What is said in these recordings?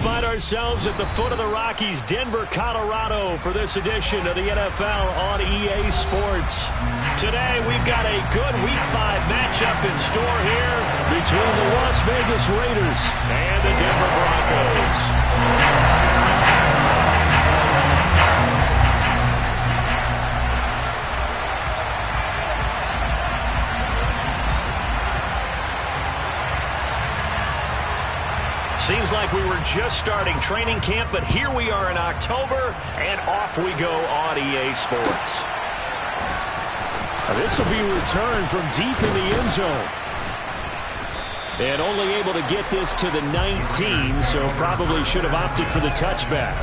Find ourselves at the foot of the Rockies, Denver, Colorado, for this edition of the NFL on EA Sports. Today, we've got a good Week 5 matchup in store here between the Las Vegas Raiders and the Denver Broncos. Seems like we were just starting training camp, but here we are in October, and off we go on EA Sports. This will be a return from deep in the end zone. And only able to get this to the 19, so probably should have opted for the touchback.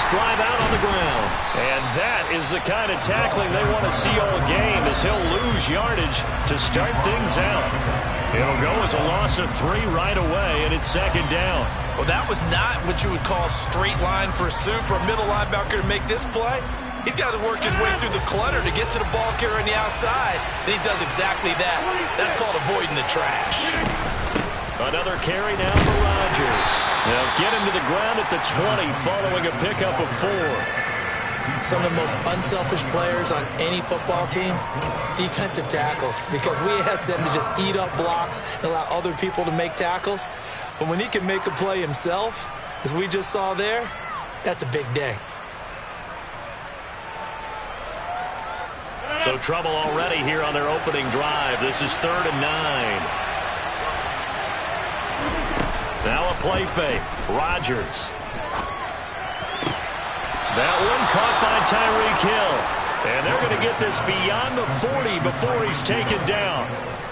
Drive out on the ground. And that is the kind of tackling they want to see all game, as he'll lose yardage to start things out. It'll go as a loss of 3 right away, and it's second down. Well, that was not what you would call straight line pursuit for a middle linebacker to make this play. He's got to work his way through the clutter to get to the ball carrier on the outside, and he does exactly that. That's called avoiding the trash. Another carry now for Rodgers. They'll get him to the ground at the 20 following a pickup of 4. Some of the most unselfish players on any football team, defensive tackles, because we ask them to just eat up blocks and allow other people to make tackles. But when he can make a play himself, as we just saw there, that's a big day. So trouble already here on their opening drive. This is 3rd and 9. Now a play fake. Rodgers. That one caught by Tyreek Hill. And they're going to get this beyond the 40 before he's taken down.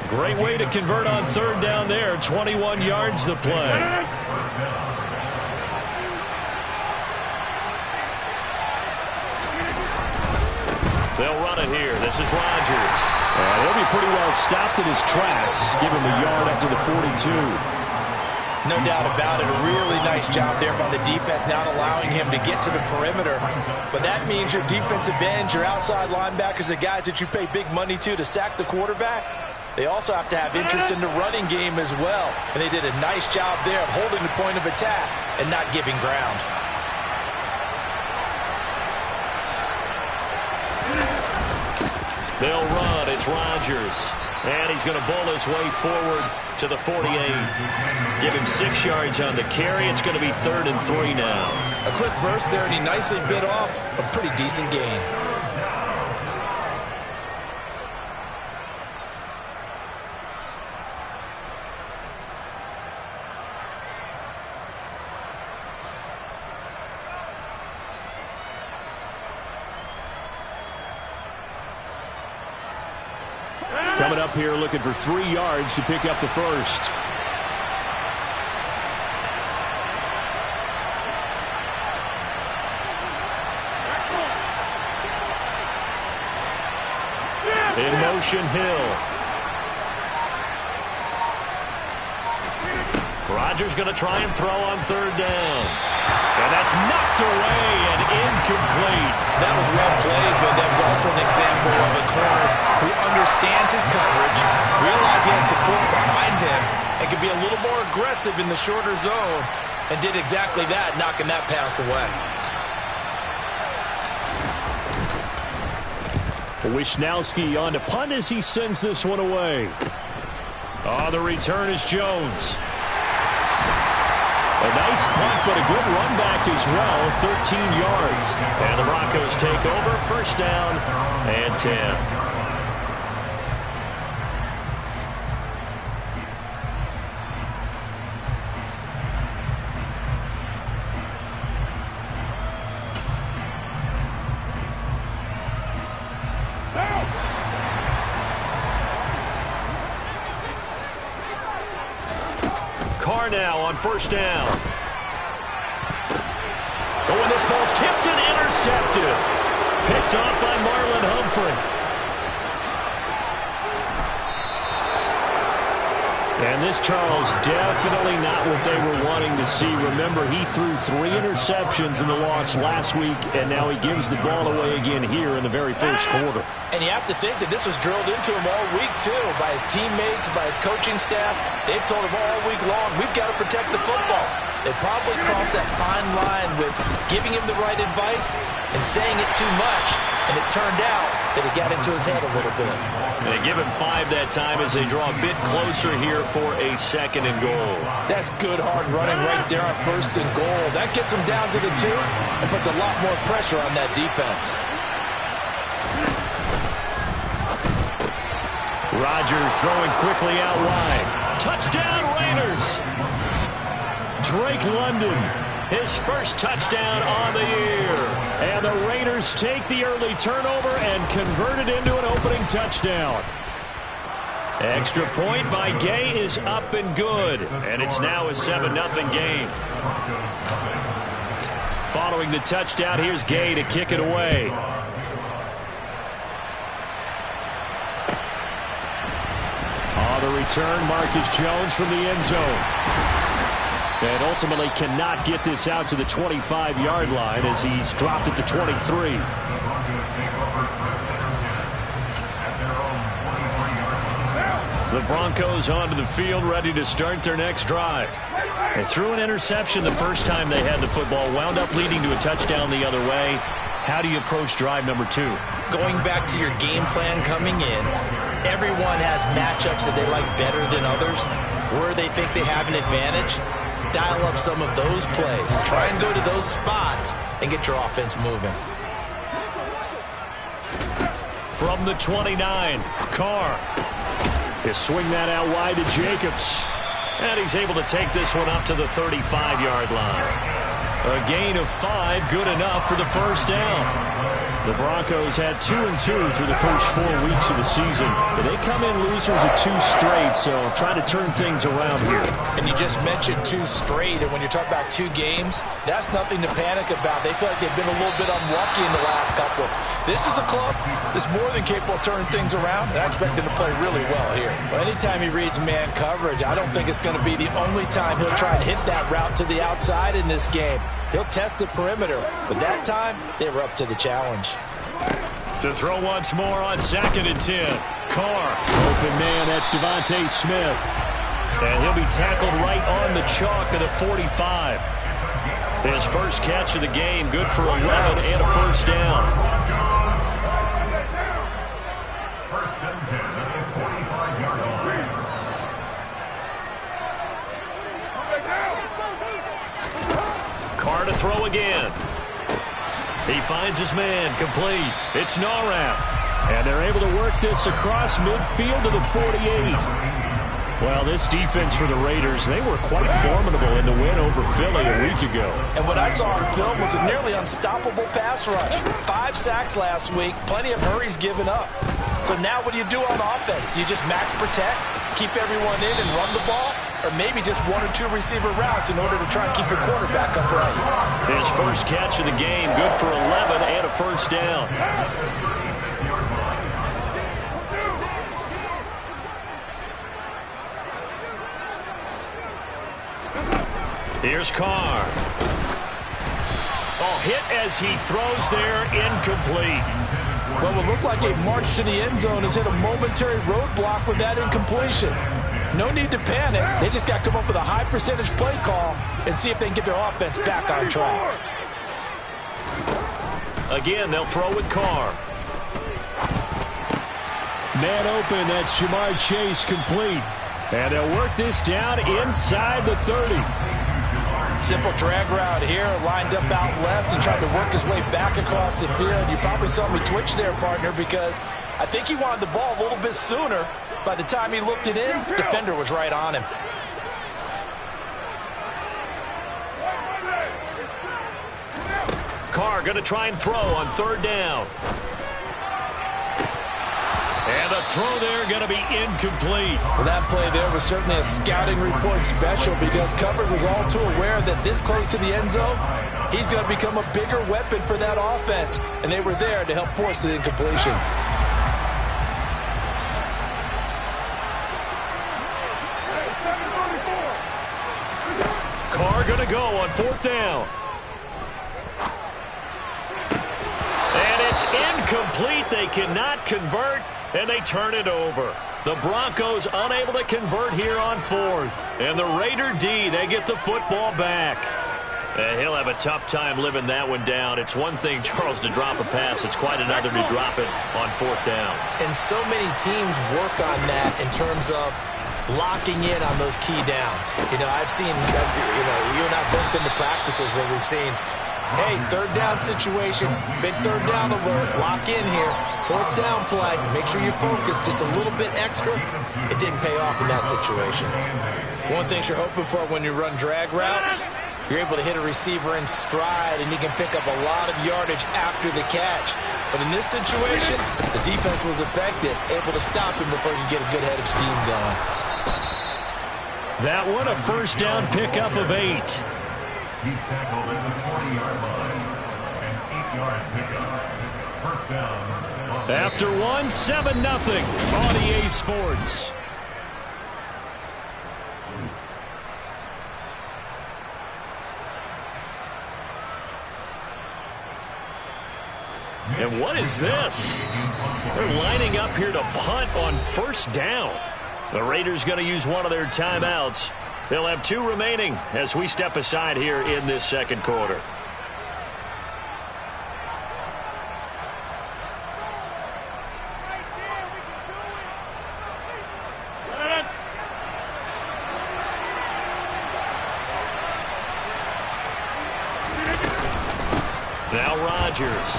Great way to convert on 3rd down there. 21 yards the play. They'll run it here. This is Rodgers. He'll be pretty well stopped in his tracks. Give him a yard up to the 42. No doubt about it. A really nice job there by the defense, not allowing him to get to the perimeter. But that means your defensive ends, your outside linebackers, the guys that you pay big money to sack the quarterback, they also have to have interest in the running game as well. And they did a nice job there of holding the point of attack and not giving ground. They'll run. It's Rodgers. And he's going to bowl his way forward to the 48. Give him 6 yards on the carry. It's going to be 3rd and 3 now. A quick burst there, and he nicely bit off a pretty decent gain. Coming up here looking for 3 yards to pick up the first. In motion, Hill. Rodgers going to try and throw on 3rd down. And that's knocked away and incomplete. That was well played, but that was also an example of a corner who understands his coverage, realized he had support behind him, and could be a little more aggressive in the shorter zone, and did exactly that, knocking that pass away. Wishnowski on to punt as he sends this one away. Oh, the return is Jones. A nice punt, but a good run back as well, 13 yards. And the Broncos take over, first down and 10. Carr now on first down. Oh, and this ball's tipped and intercepted. Picked off by Marlon Humphrey. And this, Charles, definitely not what they were wanting to see. Remember, he threw 3 interceptions in the loss last week, and now he gives the ball away again here in the very first quarter. And you have to think that this was drilled into him all week, too, by his teammates, by his coaching staff. They've told him all week long, we've got to protect the football. They probably crossed that fine line with giving him the right advice and saying it too much, and it turned out that it got into his head a little bit. And they give him 5 that time as they draw a bit closer here for a second and goal. That's good hard running right there on first and goal. That gets them down to the 2 and puts a lot more pressure on that defense. Rodgers throwing quickly out wide. Touchdown Raiders! Drake London, his first touchdown on the year. And the Raiders take the early turnover and convert it into an opening touchdown. Extra point by Gay is up and good. And it's now a 7-0 game. Following the touchdown, here's Gay to kick it away. The return, Marcus Jones from the end zone. And ultimately cannot get this out to the 25-yard line as he's dropped it to 23. The Broncos onto the field, ready to start their next drive. They threw an interception the first time they had the football, wound up leading to a touchdown the other way. How do you approach drive number 2? Going back to your game plan coming in, everyone has matchups that they like better than others. Where they think they have an advantage, dial up some of those plays. Try and go to those spots and get your offense moving. From the 29, Carr. He'll swing that out wide to Jacobs. And he's able to take this one up to the 35-yard line. A gain of 5, good enough for the first down. The Broncos had 2-2 through the first 4 weeks of the season. But they come in losers of 2 straight, so try to turn things around here. And you just mentioned 2 straight, and when you're talking about 2 games, that's nothing to panic about. They feel like they've been a little bit unlucky in the last couple. This is a club that's more than capable of turning things around, and I expect them to play really well here. Well, anytime he reads man coverage, I don't think it's going to be the only time he'll try and hit that route to the outside in this game. He'll test the perimeter, but that time, they were up to the challenge. To throw once more on 2nd and 10. Carr. Open man, that's Devontae Smith. And he'll be tackled right on the chalk of the 45. His first catch of the game, good for 11 and a first down. Carr to throw again. He finds his man, complete. It's Narath. And they're able to work this across midfield to the 48. Well, this defense for the Raiders, they were quite formidable in the win over Philly a week ago. And what I saw on film was a nearly unstoppable pass rush. 5 sacks last week, plenty of hurries given up. So now what do you do on offense? You just max protect, keep everyone in and run the ball? Or maybe just 1 or 2 receiver routes in order to try and keep your quarterback upright. His first catch of the game, good for 11 and a first down. Here's Carr. Oh, hit as he throws there, incomplete. Well, what looked like a march to the end zone has hit a momentary roadblock with that incompletion. No need to panic. They just got to come up with a high percentage play call and see if they can get their offense back on track. Again, they'll throw with Carr. Man open, that's Ja'Marr Chase complete. And they'll work this down inside the 30. Simple drag route here, lined up out left and tried to work his way back across the field. You probably saw me twitch there, partner, because I think he wanted the ball a little bit sooner. By the time he looked it in, defender was right on him. Carr going to try and throw on third down. And the throw there going to be incomplete. Well, that play there was certainly a scouting report special because coverage was all too aware that this close to the end zone, he's going to become a bigger weapon for that offense. And they were there to help force the incompletion. Carr going to go on fourth down. And it's incomplete. They cannot convert, and they turn it over. The Broncos unable to convert here on fourth. And the Raider D, they get the football back. And he'll have a tough time living that one down. It's one thing, Charles, to drop a pass. It's quite another to drop it on fourth down. And so many teams work on that in terms of locking in on those key downs. You know, I've seen, you and I both been to practices where we've seen, hey, third down situation, big third down alert, lock in here, fourth down play, make sure you focus just a little bit extra. It didn't pay off in that situation. One thing you're hoping for when you run drag routes, you're able to hit a receiver in stride and you can pick up a lot of yardage after the catch. But in this situation, the defense was effective, able to stop him before you get a good head of steam going. That one, a first down pickup of 8. He's tackled at the 40-yard line. An 8-yard pickup. First down. After one, 7-0 on EA Sports. And what is this? They're lining up here to punt on first down. The Raiders going to use one of their timeouts. They'll have 2 remaining as we step aside here in this second quarter. Now Rodgers.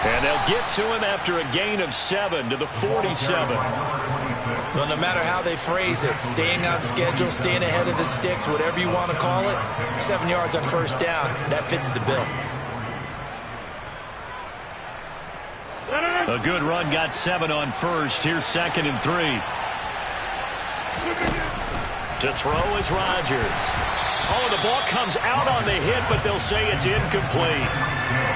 And they'll get to him after a gain of 7 to the 47. Well, no matter how they phrase it, staying on schedule, staying ahead of the sticks, whatever you want to call it, 7 yards on first down, that fits the bill. A good run, got 7 on first. Here's 2nd and 3. To throw is Rodgers. Oh, the ball comes out on the hit, but they'll say it's incomplete.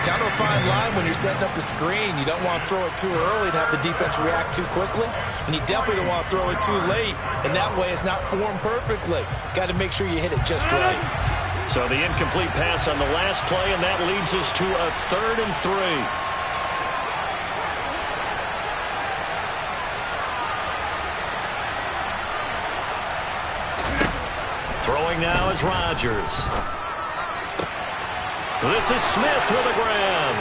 Kind of a fine line when you're setting up a screen. You don't want to throw it too early and have the defense react too quickly. And you definitely don't want to throw it too late. And that way it's not formed perfectly. Got to make sure you hit it just right. So the incomplete pass on the last play, and that leads us to a 3rd and 3. Throwing now is Rodgers. This is Smith with a grab.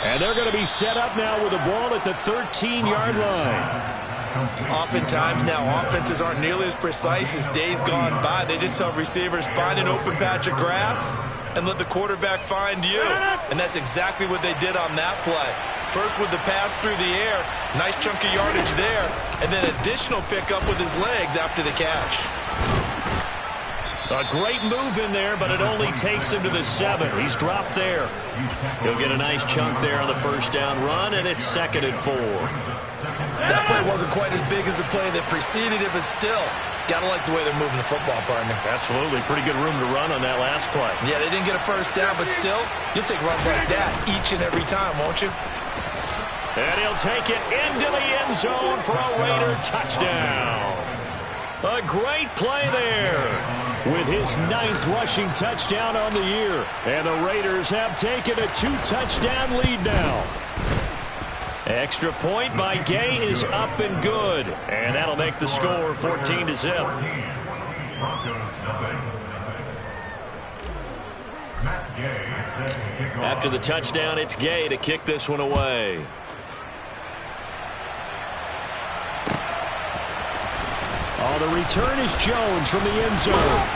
And they're going to be set up now with the ball at the 13-yard line. Oftentimes now offenses aren't nearly as precise as days gone by. They just tell receivers, find an open patch of grass and let the quarterback find you. And that's exactly what they did on that play. First with the pass through the air, nice chunk of yardage there, and then additional pickup with his legs after the catch. A great move in there, but it only takes him to the 7. He's dropped there. He'll get a nice chunk there on the first down run, and it's 2nd and 4. That play wasn't quite as big as the play that preceded it, but still, got to like the way they're moving the football, partner. Absolutely. Pretty good room to run on that last play. Yeah, they didn't get a first down, but still, you'll take runs like that each and every time, won't you? And he'll take it into the end zone for a Raider touchdown. A great play there. With his 9th rushing touchdown on the year. And the Raiders have taken a 2-touchdown lead now. Extra point by Gay is up and good. And that'll make the score 14-0. After the touchdown, it's Gay to kick this one away. Oh, the return is Jones from the end zone.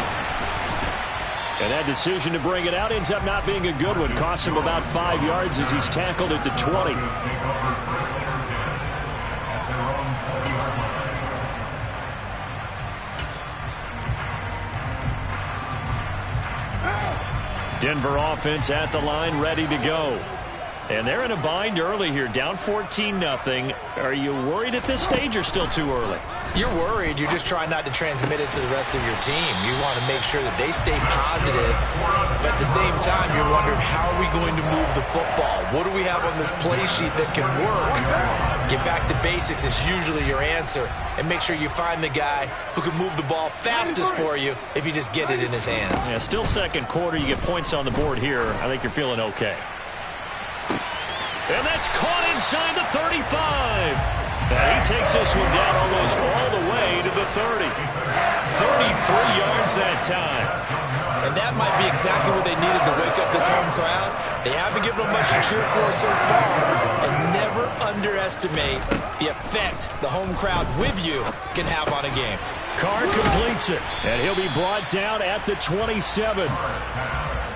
And that decision to bring it out ends up not being a good one. Costs him about 5 yards as he's tackled at the 20. Denver offense at the line, ready to go. And they're in a bind early here, down 14-0. Are you worried at this stage or still too early? You're worried. You're just trying not to transmit it to the rest of your team. You want to make sure that they stay positive. But at the same time, you're wondering, how are we going to move the football? What do we have on this play sheet that can work? Get back to basics is usually your answer. And make sure you find the guy who can move the ball fastest for you if you just get it in his hands. Yeah, still second quarter. You get points on the board here. I think you're feeling okay. And that's caught inside the 35. And he takes this one down almost all the way to the 30. 33 yards that time. And that might be exactly what they needed to wake up this home crowd. They haven't given them much to cheer for so far. And never underestimate the effect the home crowd with you can have on a game. Carr completes it, and he'll be brought down at the 27.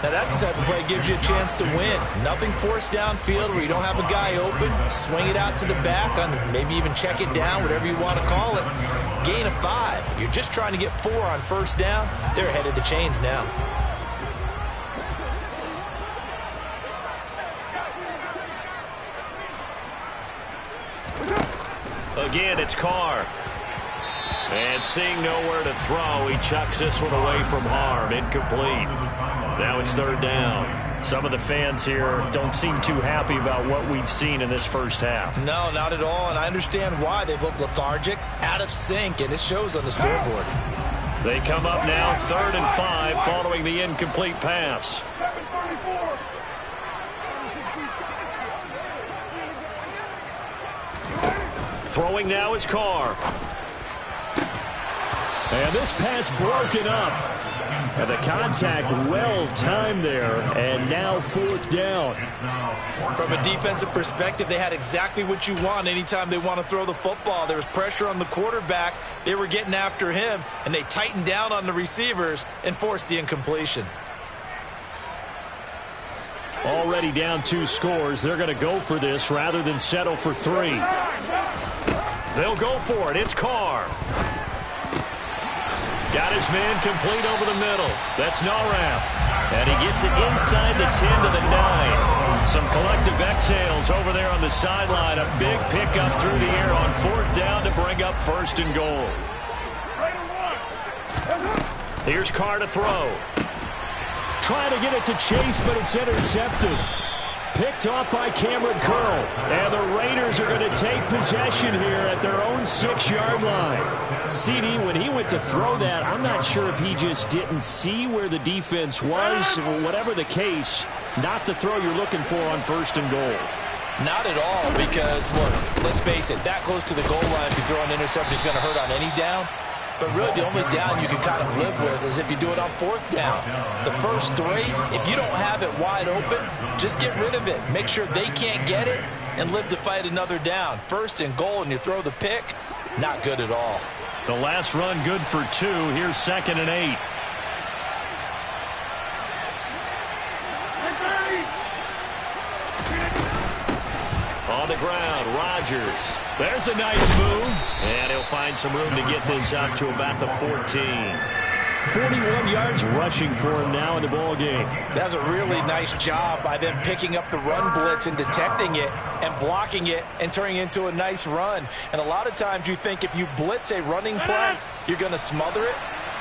Now that's the type of play that gives you a chance to win. Nothing forced downfield where you don't have a guy open. Swing it out to the back, maybe even check it down, whatever you want to call it. Gain of 5. You're just trying to get 4 on first down. They're ahead of the chains now. Again, it's Carr. And seeing nowhere to throw, he chucks this one away from harm. Incomplete. Now it's third down. Some of the fans here don't seem too happy about what we've seen in this first half. No, not at all, and I understand why. They've looked lethargic, out of sync, and it shows on the scoreboard. They come up now 3rd and 5 following the incomplete pass. Throwing now is Carr. And this pass broken up. And the contact well timed there. And now 4th down. From a defensive perspective, they had exactly what you want anytime they want to throw the football. There was pressure on the quarterback. They were getting after him, and they tightened down on the receivers and forced the incompletion. Already down 2 scores. They're going to go for this rather than settle for 3. They'll go for it. It's Carr. Got his man complete over the middle. That's Narath. And he gets it inside the 10 to the 9. Some collective exhales over there on the sideline. A big pickup through the air on 4th down to bring up 1st and goal. Here's Carr to throw. Trying to get it to Chase, but it's intercepted. Picked off by Cameron Curl. And the Raiders are going to take possession here at their own 6-yard line. CD, when he went to throw that, I'm not sure if he just didn't see where the defense was. Whatever the case, not the throw you're looking for on 1st and goal. Not at all, because, look, let's face it, that close to the goal line, if you throw an interception, is going to hurt on any down. But really, the only down you can kind of live with is if you do it on 4th down. The first 3, if you don't have it wide open, just get rid of it. Make sure they can't get it and live to fight another down. 1st and goal, and you throw the pick, not good at all. The last run good for 2. Here's 2nd and 8. On the ground, Rodgers. There's a nice move. And he'll find some room to get this up to about the 14. 41 yards rushing for him now in the ball game. That's a really nice job by them picking up the run blitz and detecting it and blocking it and turning it into a nice run. And a lot of times you think if you blitz a running play, you're going to smother it.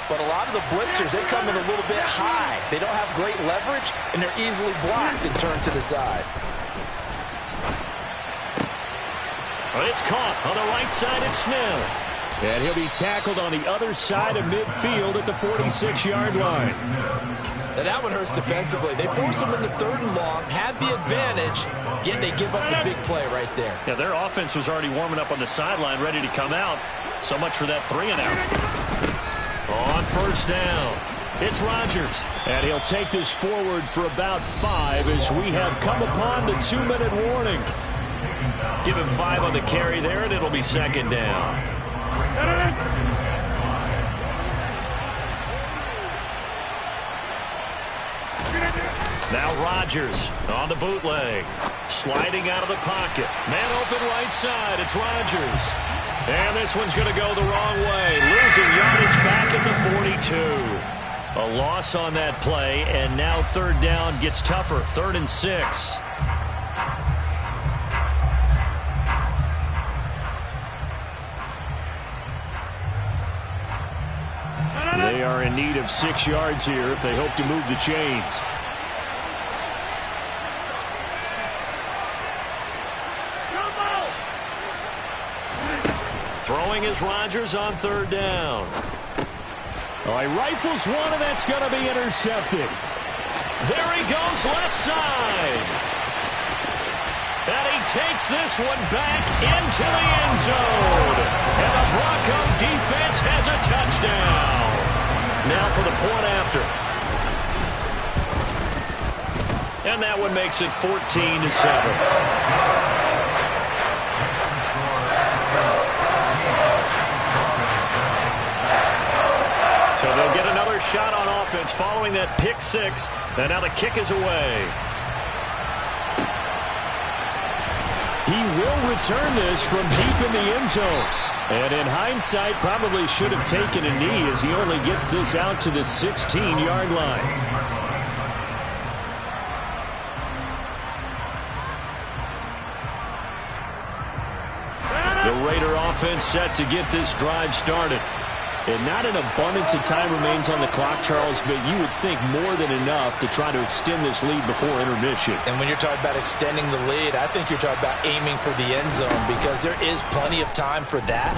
But a lot of the blitzers, they come in a little bit high. They don't have great leverage, and they're easily blocked and turned to the side. But it's caught on the right side at Smith. And he'll be tackled on the other side of midfield at the 46-yard line. Now that one hurts defensively. They force him into 3rd and long, had the advantage, yet they give up the big play right there. Yeah, their offense was already warming up on the sideline, ready to come out. So much for that 3-and-out. On 1st down. It's Rodgers. And he'll take this forward for about 5 as we have come upon the 2-minute warning. Give him 5 on the carry there, and it'll be second down. Now Rodgers on the bootleg. Sliding out of the pocket. Man open right side. It's Rodgers. And this one's going to go the wrong way. Losing yardage back at the 42. A loss on that play, and now third down gets tougher. 3rd and 6. They are in need of 6 yards here if they hope to move the chains. Throwing is Rodgers on 3rd down. All right, rifles one, and that's going to be intercepted. There he goes left side. And he takes this one back into the end zone. And the Bronco defense has a touchdown. Now for the point after. And that one makes it 14-7. So they'll get another shot on offense following that pick 6. And now the kick is away. He will return this from deep in the end zone. And in hindsight, probably should have taken a knee as he only gets this out to the 16-yard line. The Raider offense set to get this drive started. And not an abundance of time remains on the clock, Charles, but you would think more than enough to try to extend this lead before intermission. And when you're talking about extending the lead, I think you're talking about aiming for the end zone because there is plenty of time for that.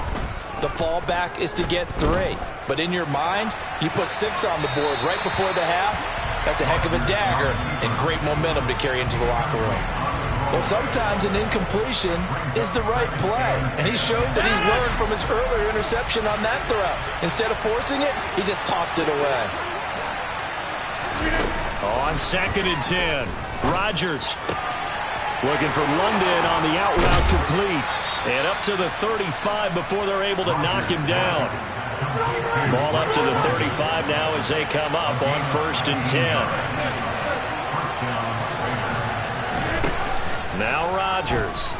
The fallback is to get 3. But in your mind, you put 6 on the board right before the half. That's a heck of a dagger and great momentum to carry into the locker room. Well, sometimes an incompletion is the right play, and he showed that he's learned from his earlier interception on that throw. Instead of forcing it, he just tossed it away. On 2nd and 10, Rodgers looking for London on the out route complete. And up to the 35 before they're able to knock him down. Ball up to the 35 now as they come up on 1st and 10. Now Rodgers.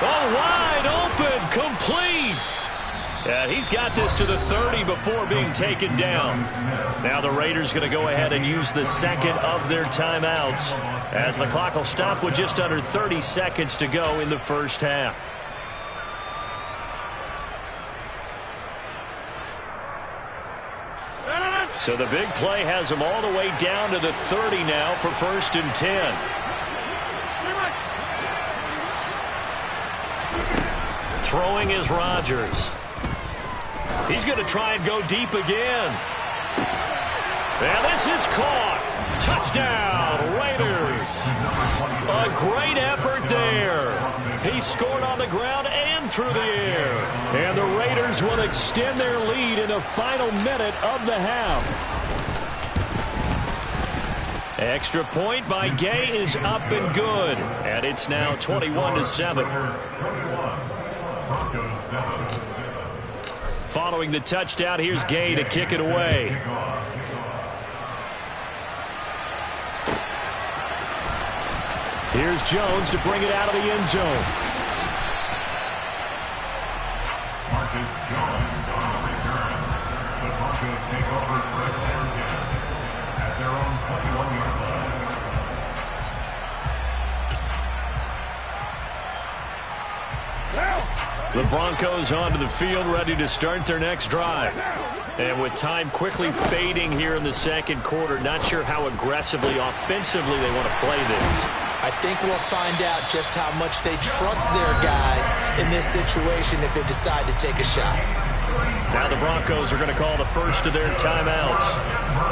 Oh, wide open, complete. Yeah, he's got this to the 30 before being taken down. Now the Raiders going to go ahead and use the 2nd of their timeouts as the clock will stop with just under 30 seconds to go in the first half. So the big play has them all the way down to the 30 now for 1st and 10. Throwing is Rodgers. He's going to try and go deep again. And this is caught. Touchdown, Raiders. A great effort there. He scored on the ground and through the air. And the Raiders will extend their lead in the final minute of the half. Extra point by Gay is up and good. And it's now 21-7. Following the touchdown, here's Gay to kick it away. Here's Jones to bring it out of the end zone. Marcus Jones on the return. The Broncos take over 1st and 10 at their own 21-yard line. The Broncos onto the field, ready to start their next drive. And with time quickly fading here in the 2nd quarter, not sure how aggressively, offensively they want to play this. I think we'll find out just how much they trust their guys in this situation if they decide to take a shot. Now the Broncos are going to call the first of their timeouts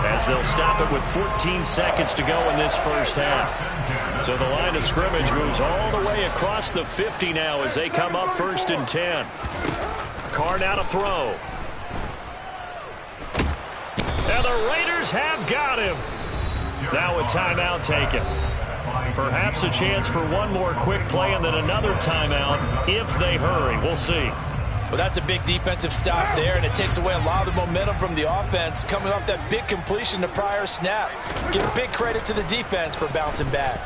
as they'll stop it with 14 seconds to go in this first half. So the line of scrimmage moves all the way across the 50 now as they come up 1st and 10. Carr now to throw. And the Raiders have got him. Now a timeout taken. Perhaps a chance for one more quick play and then another timeout if they hurry. We'll see. Well, that's a big defensive stop there, and it takes away a lot of the momentum from the offense coming off that big completion the prior snap. Give big credit to the defense for bouncing back.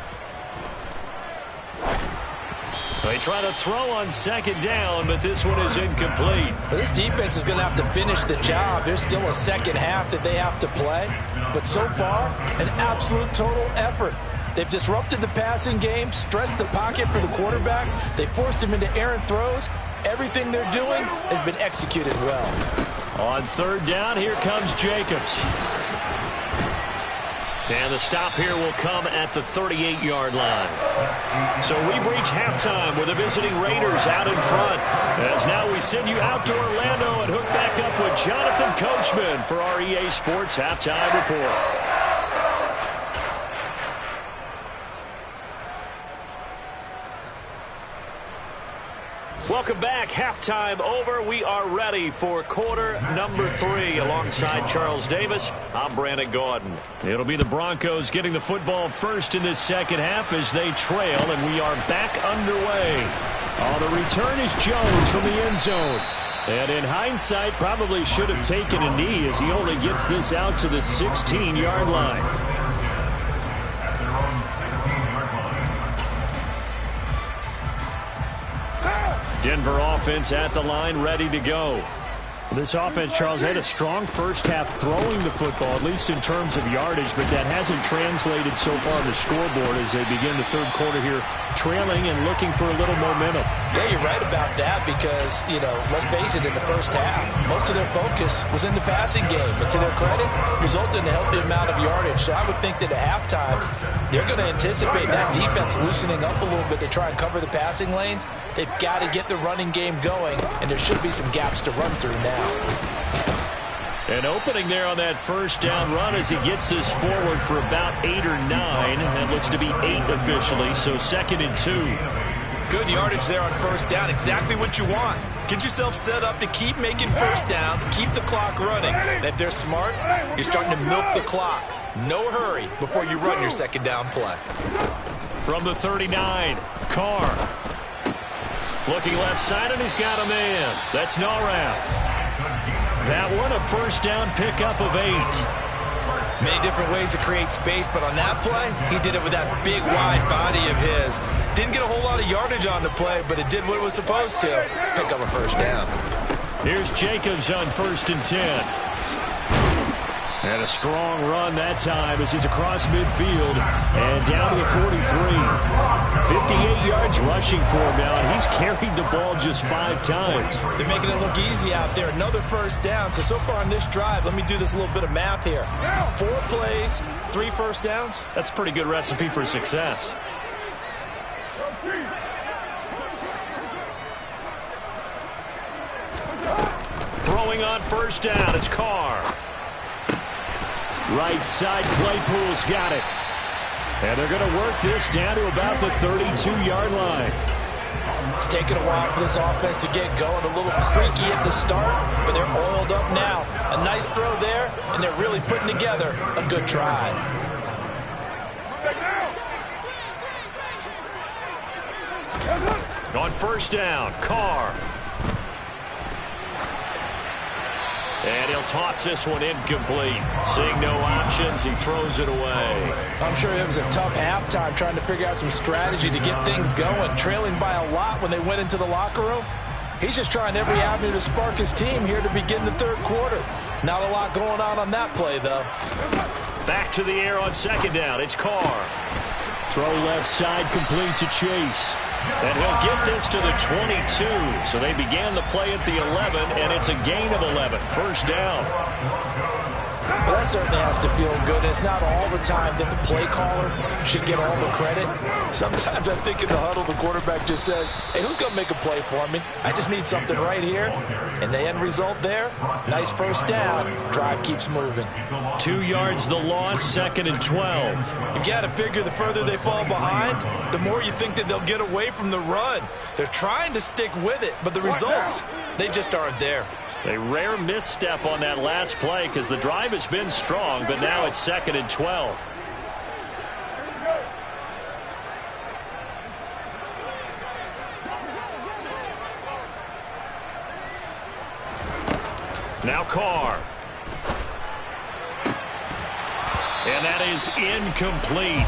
They try to throw on 2nd down, but this one is incomplete. Well, this defense is going to have to finish the job. There's still a second half that they have to play. But so far, an absolute total effort. They've disrupted the passing game, stressed the pocket for the quarterback. They forced him into errant throws. Everything they're doing has been executed well. On 3rd down, here comes Jacobs. And the stop here will come at the 38-yard line. So we've reached halftime with the visiting Raiders out in front. As now we send you out to Orlando and hook back up with Jonathan Coachman for our EA Sports Halftime Report. Welcome back. Halftime over. We are ready for quarter number 3. Alongside Charles Davis, I'm Brandon Gaudin. It'll be the Broncos getting the football first in this second half as they trail, and we are back underway. The return is Jones from the end zone. And in hindsight, probably should have taken a knee as he only gets this out to the 16-yard line. Denver offense at the line, ready to go. This offense, Charles, had a strong first half throwing the football, at least in terms of yardage, but that hasn't translated so far on the scoreboard as they begin the third quarter here, trailing and looking for a little momentum. Yeah, you're right about that because, let's face it, in the first half, most of their focus was in the passing game. But to their credit, resulted in a healthy amount of yardage. So I would think that at halftime, they're going to anticipate that defense loosening up a little bit to try and cover the passing lanes. They've got to get the running game going, and there should be some gaps to run through now. An opening there on that first down run as he gets this forward for about 8 or 9. That looks to be 8 officially, so 2nd and 2. Good yardage there on first down. Exactly what you want. Get yourself set up to keep making first downs, keep the clock running. And if they're smart, you're starting to milk the clock. No hurry before you run your second down play. From the 39, Carr. Looking left side, and he's got a man. That's Narath. That one, a first down pickup of 8. Many different ways to create space, but on that play, he did it with that big, wide body of his. Didn't get a whole lot of yardage on the play, but it did what it was supposed to. Pick up a first down. Here's Jacobs on 1st and 10. And a strong run that time as he's across midfield and down to the 43. 58 yards rushing for him now, and he's carried the ball just 5 times. They're making it look easy out there. Another first down. So far on this drive, let me do this little bit of math here. 4 plays, 3 first downs. That's a pretty good recipe for success. Throwing on first down, it's Carr. Right side, Claypool's got it. And they're going to work this down to about the 32-yard line. It's taken a while for this offense to get going. A little creaky at the start, but they're oiled up now. A nice throw there, and they're really putting together a good drive. On first down, Carr. And he'll toss this one incomplete. Seeing no options, he throws it away. I'm sure it was a tough halftime trying to figure out some strategy to get things going. Trailing by a lot when they went into the locker room. He's just trying every avenue to spark his team here to begin the third quarter. Not a lot going on that play, though. Back to the air on second down. It's Carr. Throw left side complete to Chase. And he'll get this to the 22. So they began the play at the 11, and it's a gain of 11. First down. Well, that certainly has to feel good. It's not all the time that the play caller should get all the credit. Sometimes I think in the huddle, the quarterback just says, hey, who's going to make a play for me? I just need something right here. And the end result there, nice first down. Drive keeps moving. 2 yards the loss, 2nd and 12. You've got to figure the further they fall behind, the more you think that they'll get away from the run. They're trying to stick with it, but the results, they just aren't there. A rare misstep on that last play because the drive has been strong, but now it's 2nd and 12. Now Carr. And that is incomplete.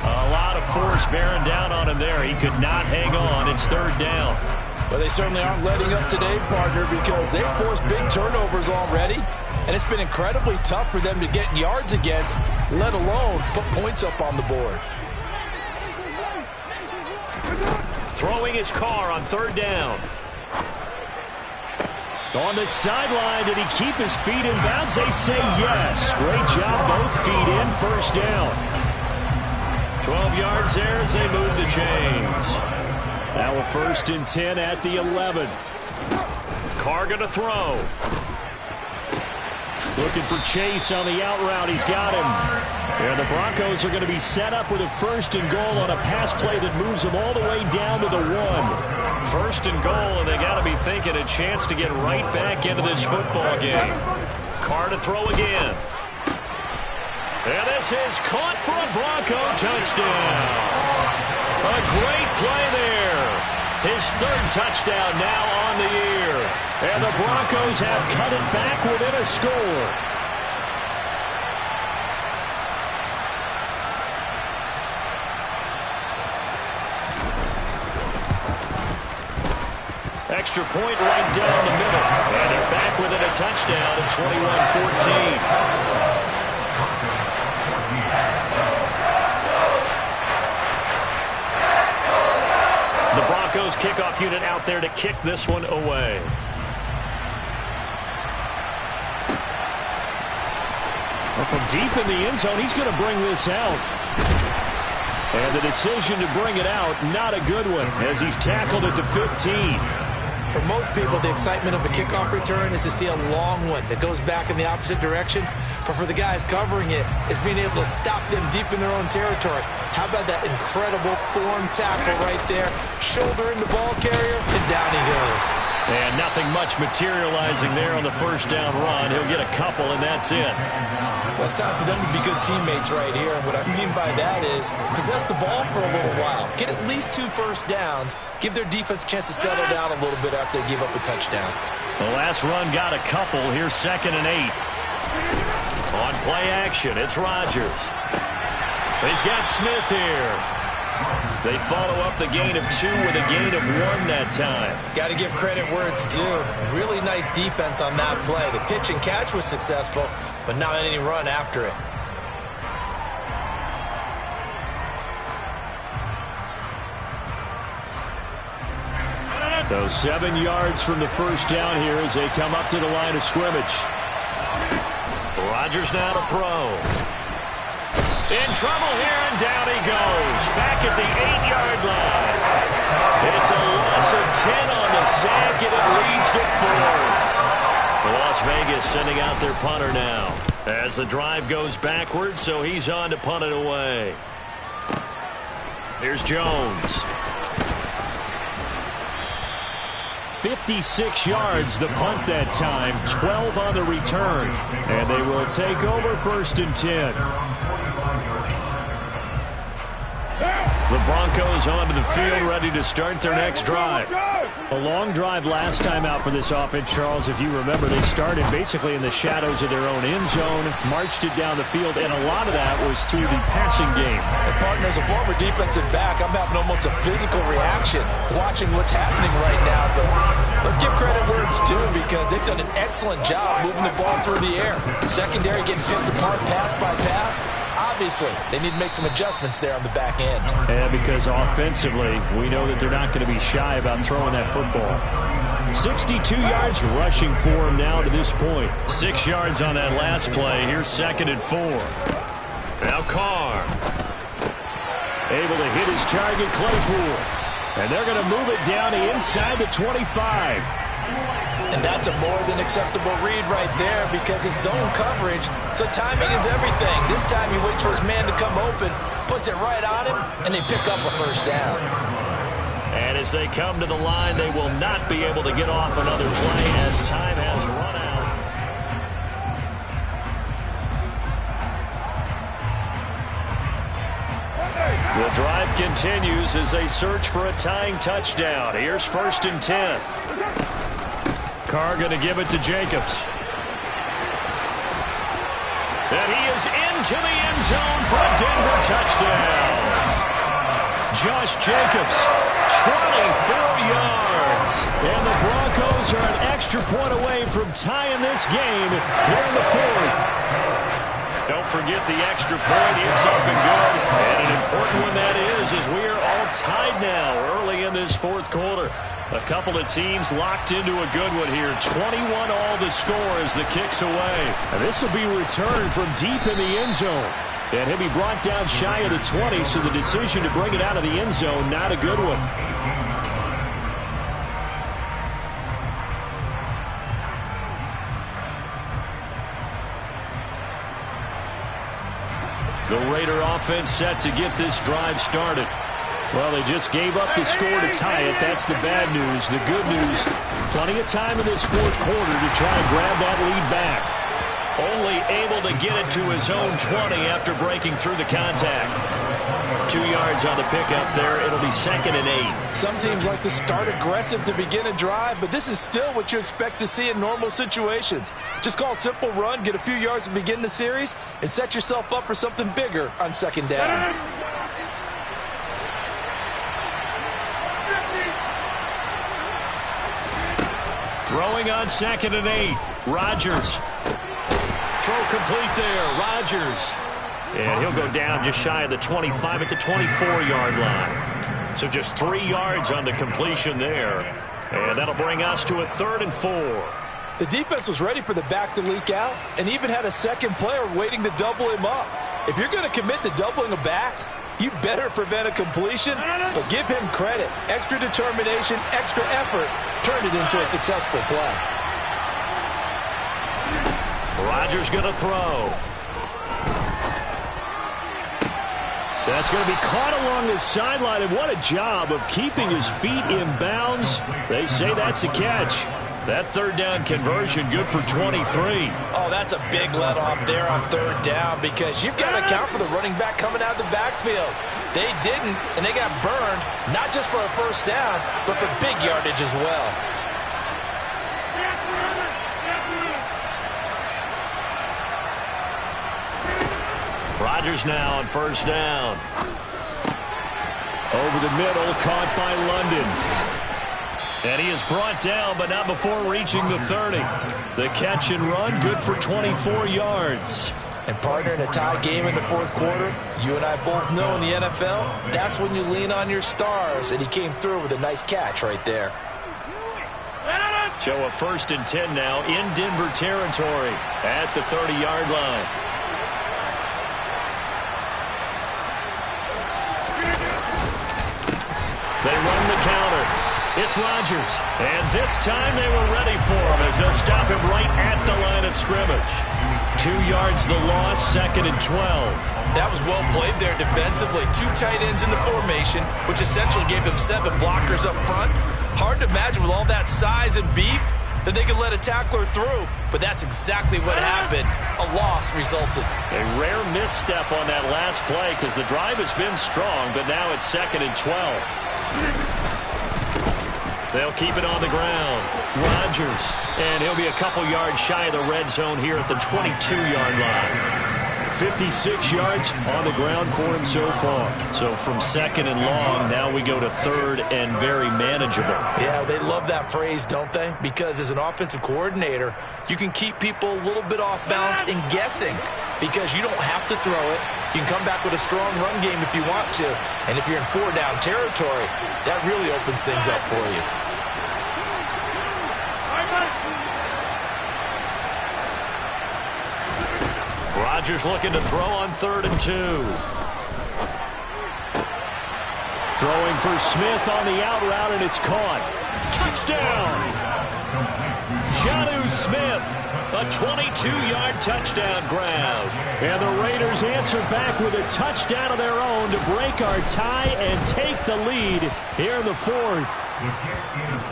A lot of force bearing down on him there. He could not hang on. It's 3rd down. Well, they certainly aren't letting up today, partner, because they've forced big turnovers already. And it's been incredibly tough for them to get yards against, let alone put points up on the board. Throwing his Carr on 3rd down. On the sideline, did he keep his feet in bounds? They say yes. Great job, both feet in, 1st down. 12 yards there as they move the chains. Now a 1st and 10 at the 11. Carr going to throw. Looking for Chase on the out route. He's got him. And the Broncos are going to be set up with a 1st and goal on a pass play that moves them all the way down to the 1. 1st and goal, and they got to be thinking a chance to get right back into this football game. Carr to throw again. And this is caught for a Bronco touchdown. A great play there. His 3rd touchdown now on the year. And the Broncos have cut it back within a score. Extra point right down the middle. And they're back within a touchdown at 21-14. The Broncos kickoff unit out there to kick this one away. Well, from deep in the end zone, he's going to bring this out. And the decision to bring it out, not a good one, as he's tackled at the 15. For most people, the excitement of a kickoff return is to see a long one that goes back in the opposite direction. But for the guys covering it, it's being able to stop them deep in their own territory. How about that incredible form tackle right there? Shoulder in the ball carrier, and down he goes. And nothing much materializing there on the 1st down run. He'll get a couple, and that's it. Well, it's time for them to be good teammates right here. And what I mean by that is possess the ball for a little while. Get at least 2 first downs. Give their defense a chance to settle down a little bit after they give up a touchdown. The last run got a couple. Here's 2nd and 8. On play action, it's Rodgers. He's got Smith here. They follow up the gain of 2 with a gain of 1 that time. Got to give credit where it's due. Really nice defense on that play. The pitch and catch was successful, but not any run after it. So 7 yards from the 1st down here as they come up to the line of scrimmage. Rodgers now to throw. In trouble here, and down he goes. Back at the 8-yard line. It's a loss of 10 on the sack, and it leads to 4th. Las Vegas sending out their punter now. As the drive goes backwards, so he's on to punt it away. Here's Jones. 56 yards the punt that time, 12 on the return. And they will take over 1st and 10. The Broncos onto the field, ready to start their next drive. A long drive last time out for this offense, Charles. If you remember, they started basically in the shadows of their own end zone, marched it down the field, and a lot of that was through the passing game. And partner, as a former defensive back, I'm having almost a physical reaction watching what's happening right now. But let's give credit where it's due, because they've done an excellent job moving the ball through the air. Secondary getting picked apart pass by pass. Obviously, they need to make some adjustments there on the back end. And because offensively, we know that they're not going to be shy about throwing that football. 62 yards rushing for him now to this point. 6 yards on that last play. Here's 2nd and 4. Now Carr. Able to hit his target, Claypool. And they're going to move it down to inside the 25. And that's a more than acceptable read right there because it's zone coverage, so timing is everything. This time he waits for his man to come open, puts it right on him, and they pick up a first down. And as they come to the line, they will not be able to get off another play as time has run out. The drive continues as they search for a tying touchdown. Here's 1st and 10. Carr going to give it to Jacobs. And he is into the end zone for a Denver touchdown. Josh Jacobs, 24 yards. And the Broncos are an extra point away from tying this game here in the 4th. Don't forget the extra point. It's something good. And an important one that is, as we are all tied now early in this 4th quarter. A couple of teams locked into a good one here. 21 all the score as the kick's away. And this will be returned from deep in the end zone. And he'll be brought down shy of the 20, so the decision to bring it out of the end zone, not a good one. The Raider offense set to get this drive started. Well, they just gave up the score to tie it. That's the bad news. The good news, plenty of time in this 4th quarter to try and grab that lead back. Only able to get it to his own 20 after breaking through the contact. 2 yards on the pickup there. It'll be 2nd and 8. Some teams like to start aggressive to begin a drive, but this is still what you expect to see in normal situations. Just call a simple run, get a few yards to begin the series, and set yourself up for something bigger on 2nd down. Throwing on 2nd and 8. Rodgers. Throw complete there. Rodgers. And he'll go down just shy of the 25 at the 24-yard line. So just 3 yards on the completion there. And that'll bring us to a 3rd and 4. The defense was ready for the back to leak out and even had a second player waiting to double him up. If you're going to commit to doubling a back, you better prevent a completion, but give him credit. Extra determination, extra effort turned it into a successful play. Rodgers going to throw. That's going to be caught along the sideline, and what a job of keeping his feet in bounds. They say that's a catch. That 3rd down conversion good for 23. Oh, that's a big let off there on 3rd down because you've got to account for the running back coming out of the backfield. They didn't, and they got burned, not just for a first down, but for big yardage as well. Rodgers now on 1st down. Over the middle, caught by London. And he is brought down, but not before reaching the 30. The catch and run, good for 24 yards. And partner, in a tie game in the 4th quarter, you and I both know in the NFL, that's when you lean on your stars, and he came through with a nice catch right there. So a 1st and 10 now in Denver territory at the 30-yard line. They run the counter. It's Rodgers. And this time they were ready for him as they'll stop him right at the line of scrimmage. 2 yards the loss, 2nd and 12. That was well played there defensively. 2 tight ends in the formation, which essentially gave them 7 blockers up front. Hard to imagine with all that size and beef that they could let a tackler through. But that's exactly what happened. A loss resulted. A rare misstep on that last play because the drive has been strong, but now it's 2nd and 12. They'll keep it on the ground. Rodgers, and he'll be a couple yards shy of the red zone here at the 22-yard line. 56 yards on the ground for him so far. So from 2nd and long, now we go to 3rd and very manageable. Yeah, they love that phrase, don't they? Because as an offensive coordinator, you can keep people a little bit off balance and guessing because you don't have to throw it. You can come back with a strong run game if you want to. And if you're in 4-down territory, that really opens things up for you. Rodgers looking to throw on 3rd and 2. Throwing for Smith on the out route, and it's caught. Touchdown! Jonnu Smith, a 22-yard touchdown grab. And the Raiders answer back with a touchdown of their own to break our tie and take the lead here in the 4th.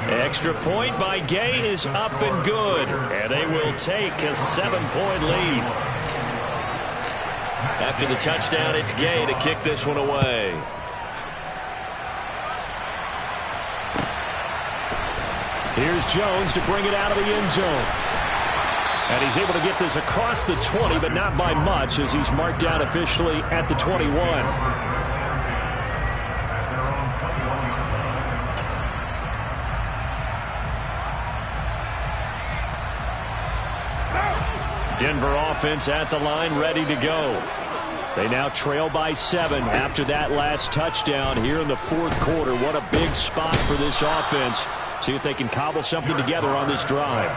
Extra point by Gay is up and good, and they will take a 7-point lead. After the touchdown, it's Gay to kick this one away. Here's Jones to bring it out of the end zone. And he's able to get this across the 20, but not by much, as he's marked down officially at the 21. Denver offense at the line, ready to go. They now trail by 7 after that last touchdown here in the 4th quarter. What a big spot for this offense. See if they can cobble something together on this drive.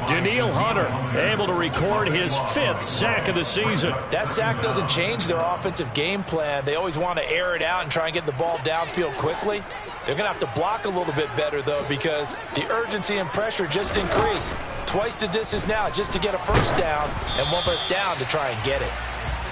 Danielle Hunter able to record his 5th sack of the season. That sack doesn't change their offensive game plan. They always want to air it out and try and get the ball downfield quickly. They're going to have to block a little bit better, though, because the urgency and pressure just increase. Twice the distance now just to get a first down, and 1 first down to try and get it.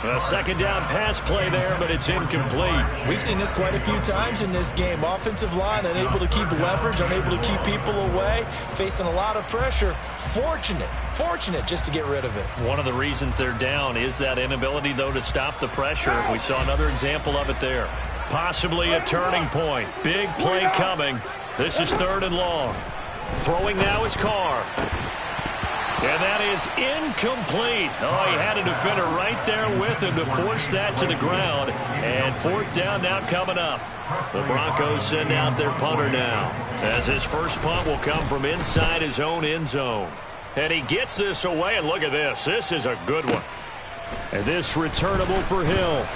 A 2nd down pass play there, but it's incomplete. We've seen this quite a few times in this game. Offensive line unable to keep leverage, unable to keep people away, facing a lot of pressure. Fortunate just to get rid of it. One of the reasons they're down is that inability, though, to stop the pressure. We saw another example of it there. Possibly a turning point. Big play coming. This is 3rd and long. Throwing now is Carr. And that is incomplete. Oh, he had a defender right there with him to force that to the ground. And 4th down now coming up. The Broncos send out their punter now, as his first punt will come from inside his own end zone. And he gets this away, and look at this. This is a good one. And this returnable for Hill.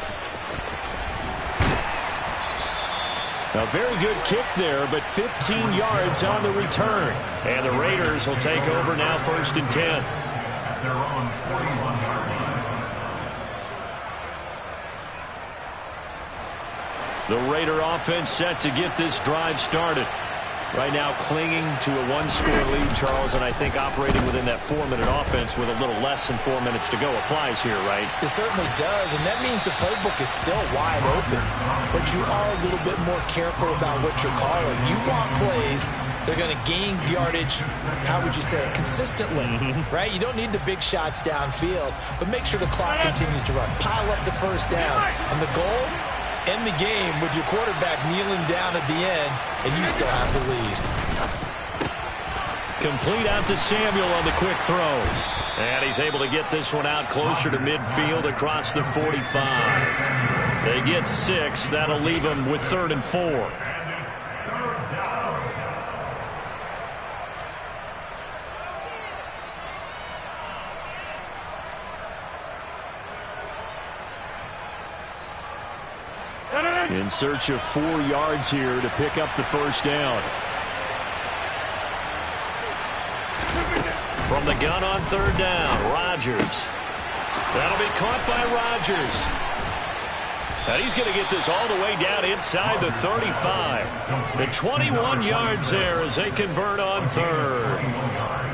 A very good kick there, but 15 yards on the return. And the Raiders will take over now, 1st and 10. At their own 41-yard line. The Raider offense set to get this drive started. Right now clinging to a 1-score lead, Charles, and I think operating within that 4-minute offense with a little less than 4 minutes to go applies here, right? It certainly does, and that means the playbook is still wide open. But you are a little bit more careful about what you're calling. You want plays, they're going to gain yardage, how would you say it, consistently, right? You don't need the big shots downfield, but make sure the clock continues to run. Pile up the first downs, and the goal, end the game with your quarterback kneeling down at the end, and you still have the lead. Complete out to Samuel on the quick throw. And he's able to get this one out closer to midfield across the 45. They get 6. That'll leave them with 3rd and 4. In search of 4 yards here to pick up the first down. From the gun on 3rd down, Rodgers. That'll be caught by Rodgers. And he's going to get this all the way down inside the 35. The 21 yards there as they convert on 3rd.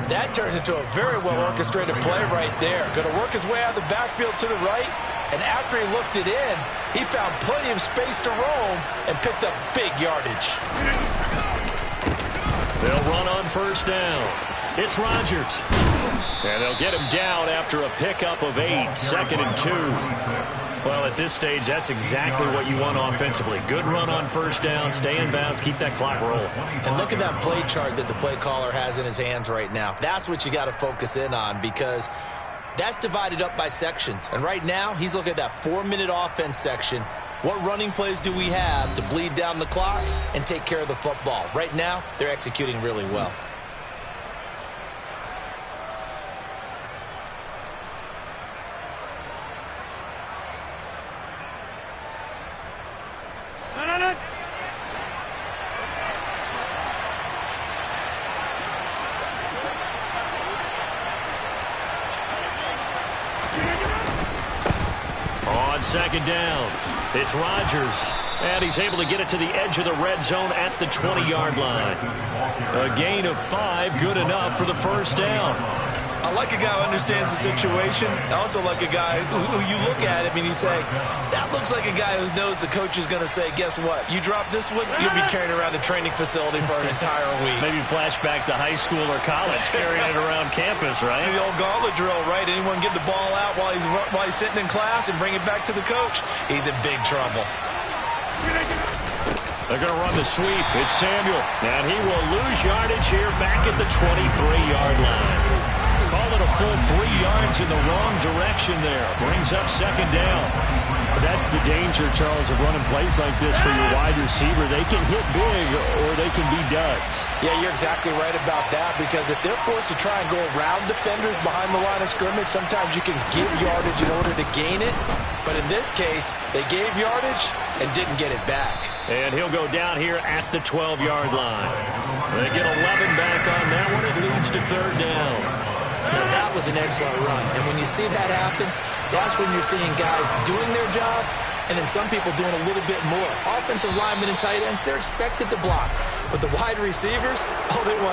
That turns into a very well-orchestrated play right there. Going to work his way out of the backfield to the right. And after he looked it in, he found plenty of space to roam and picked up big yardage. They'll run on 1st down. It's Rodgers. And they'll get him down after a pickup of 8, 2nd and 2. Well, at this stage, that's exactly what you want offensively. Good run on 1st down, stay in bounds, keep that clock rolling. And look at that play chart that the play caller has in his hands right now. That's what you got to focus in on, because that's divided up by sections. And right now, he's looking at that 4-minute offense section. What running plays do we have to bleed down the clock and take care of the football? Right now, they're executing really well. On second down, it's Rodgers. And he's able to get it to the edge of the red zone at the 20-yard line. A gain of 5, good enough for the first down. I like a guy who understands the situation. I also like a guy who you look at him and you say, that looks like a guy who knows the coach is going to say, guess what? You drop this one, you'll be carrying around a training facility for an entire week. Maybe flashback to high school or college, carrying it around campus, right? The old gauntlet drill, right? Anyone get the ball out while he's sitting in class and bring it back to the coach? He's in big trouble. They're going to run the sweep. It's Samuel. And he will lose yardage here back at the 23-yard line. Call it a full 3 yards in the wrong direction there. Brings up second down. That's the danger, Charles, of running plays like this for your wide receiver. They can hit big or they can be duds. Yeah, you're exactly right about that, because if they're forced to try and go around defenders behind the line of scrimmage, sometimes you can give yardage in order to gain it. But in this case, they gave yardage and didn't get it back. And he'll go down here at the 12-yard line. They get 11 back on that one. It leads to third down. Now, that was an excellent run. And when you see that happen, that's when you're seeing guys doing their job and then some people doing a little bit more. Offensive linemen and tight ends, they're expected to block. But the wide receivers, all they want